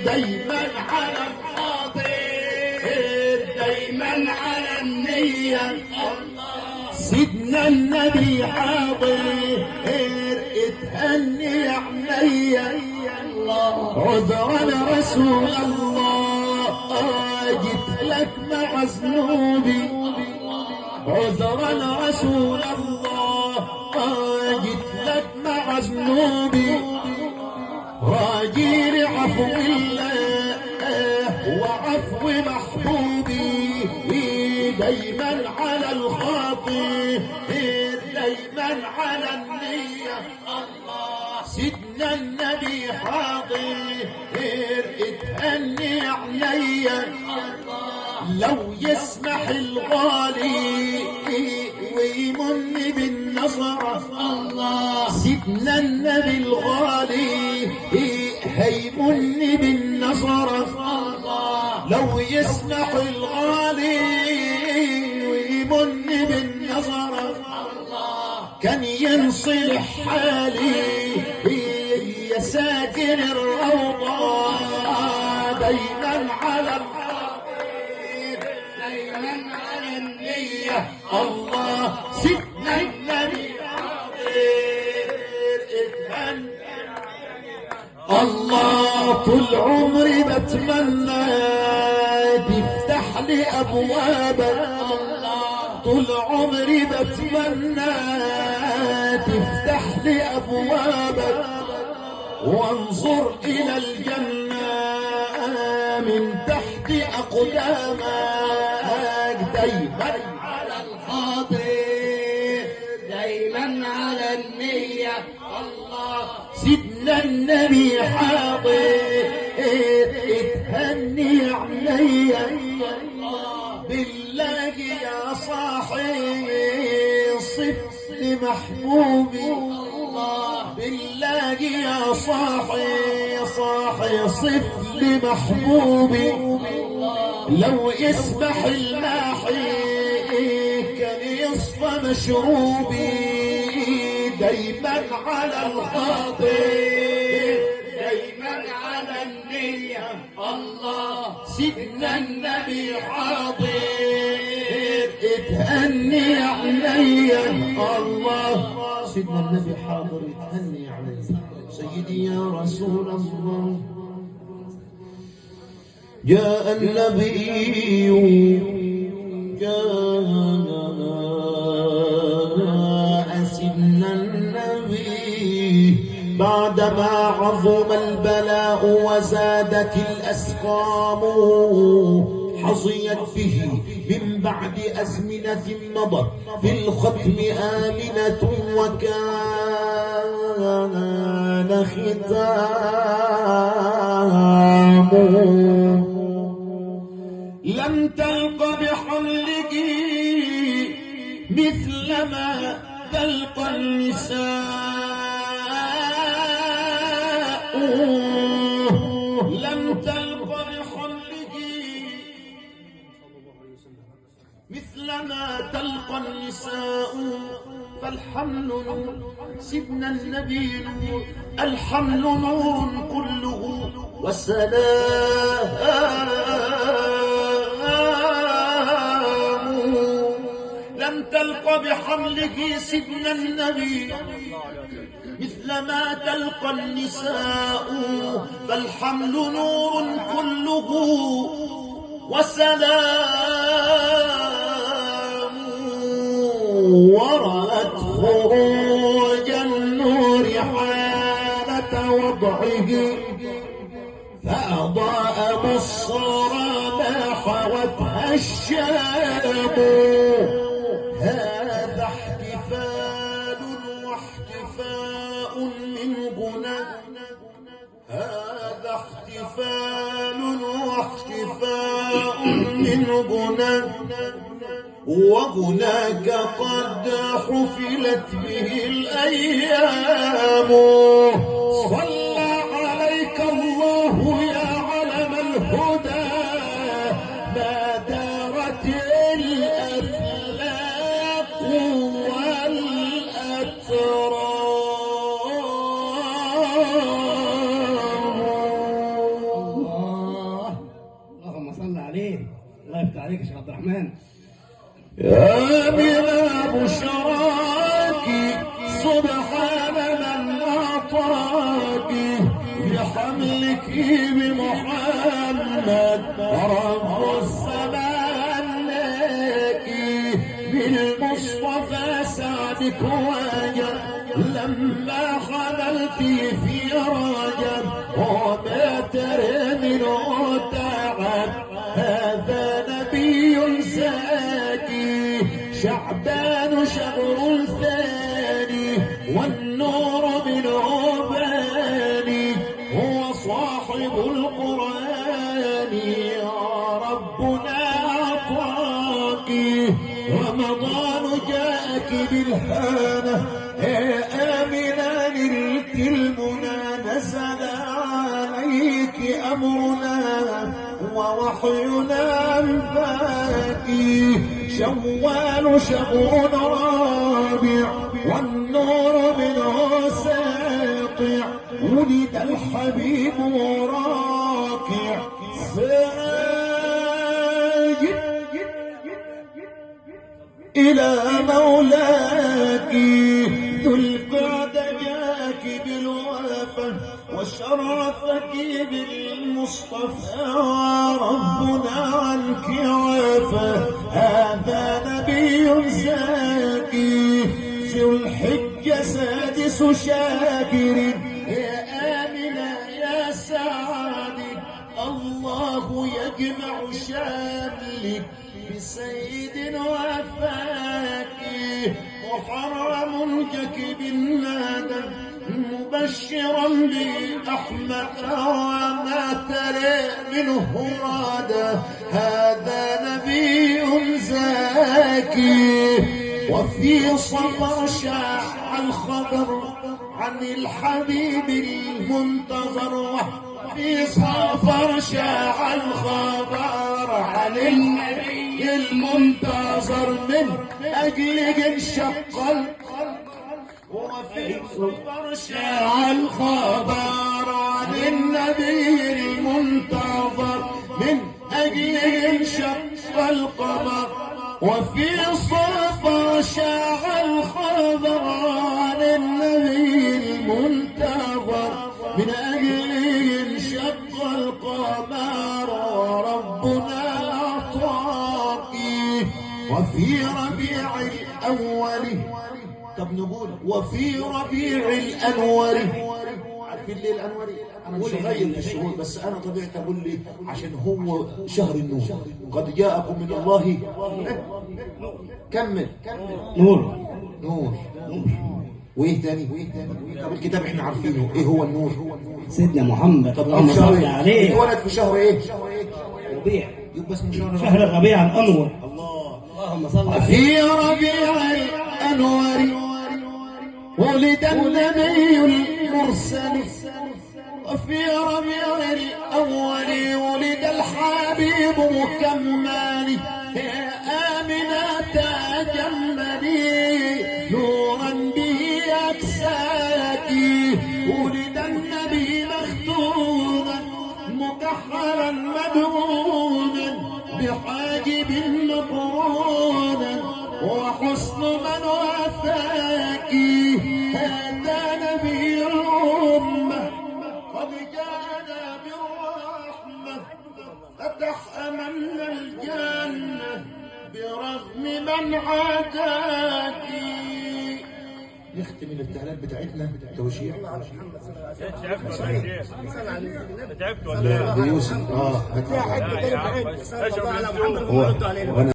دايما على الخاطر دايما على النية سيدنا النبي حاضر اتهني عليا عذرا رسول الله جيت لك مع ذنوبي عذرا رسول الله جيت لك مع ذنوبي راجي لعفو الله وعفو محبوبي دايما على الخاطر دايما على النية سيدنا النبي حاضر اتهني عليا لو يسمح الغالي ويمن بالنظرة سيدنا النبي الغالي هيمن بالنظرة لو يسمح الغالي ويمن بالنظرة كان ينصلح حالي يا ساكن الروضة دايما على دايما على النية الله سيدنا النبي الله طول عمري بتمنى تفتح لي ابوابك طول عمري بتمنى تفتح لي ابوابك وانظر الى الجنة من تحت اقدامك دايما على الخاطر دايما على النية الله سيدنا النبي حاضر اتهني عليا بالله يا صاحي صف لمحبوبي بالله يا صاحي صف لمحبوبي لو يسمح الماحي كان يصفى مشروبي دايما على الخاطر دايما على النية الله سيدنا النبي حاضر اتهني عليا الله سيدنا النبي حاضر اتهني عليا سيدي يا رسول الله جاء النبي جاء سيدنا النبي بعدما عظم البلاء وزادت الأسقام حظيت به من بعد أزمنة مضت في الختم آمنة وكان ختامه لم تلق بحمله مثل ما تلقى النساء لم تلق بحمله مثل ما تلقى النساء فالحمل نور سيدنا النبي نور الحمل نور كله والسلام لم تلق بحمله سيدنا النبي مثل ما تلقى النساء فالحمل نور كله وسلام ورأت خروج النور حالة وضعه فأضاء مصرا ما حوتها الشام هذا احتفال واحتفاء من غنى هذا احتفال واحتفاء من غنى وهناك قد حفلت به الأيام صلى عليك الله يا علم الهدى ما دارت الأفلاك والأترام عليك، الله يفتح عليك يا شيخ عبد الرحمن. يا بلا بشراك سبحان من أعطاك بحملك بمحمد رب السماء لك بالمصطفى سعدك وجب لما حملت في رجب وما ترى منه تعب هذا نبي زاكي شعبان شهر ثاني والنور منه باني هو صاحب القرآن يا ربنا أعطاك رمضان جاءك بالهانة آمنا نلت المنى نزل عليك أمرنا ووحينا الباقي شوال شهر رابع والنور منه ساطع ولد الحبيب راكع ساجد إلى مولاك ذو القعدة جاك بالوفا وشرفك بالمصطفى ربنا عنك عافى هذا نبي زاكي ذو الحجة سادس شاكر يا آمنة يا سعادك الله يجمع شاملك بسيد وفاك محرم جك بالنادى مبشرا بأحمد وما ترى منه راد هذا نبي زاكي وفي صفر شاع الخبر عن الحبيب المنتظر في صفر شاع الخبر عن النبي المنتظر من أجل انشق وفي صفر شاع الخبر عن النبي المنتظر من أجل انشق القمر وفي صفر شاع الخبر عن النبي المنتظر من أجل انشق القمر وربنا أعطاك وفي ربيع الأول طب نقول وفي ربيع الأنور عارفين ليه الأنور؟ أنا مش غير في الشهور بس أنا طبيعتي أقول لي عشان هو شهر النور قد جاءكم من الله كمل نور نور وايه تاني؟ طب الكتاب احنا عارفينه ايه هو النور؟ سيدنا محمد طب اللهم صل عليه اتولد في شهر ايه؟ ربيع يبقى اسمه شهر الربيع الانور الله اللهم صل عليه في ربيع الانور ولد النبي المرسل وفي ربيع الأول ولد الحبيب مكمل آمنة تجملي نورا به أكساك ولد النبي مختونا مكحلا مدهونا بحاجب مقرونا وحسن من وفاك هذا نبي الأمة قد جاءنا بالرحمة فتح أمنا الجنة برغم من عاداك نختم الابتهالات بتاعتنا توشيح تعبت ولا ايه؟ يوسف يا حاج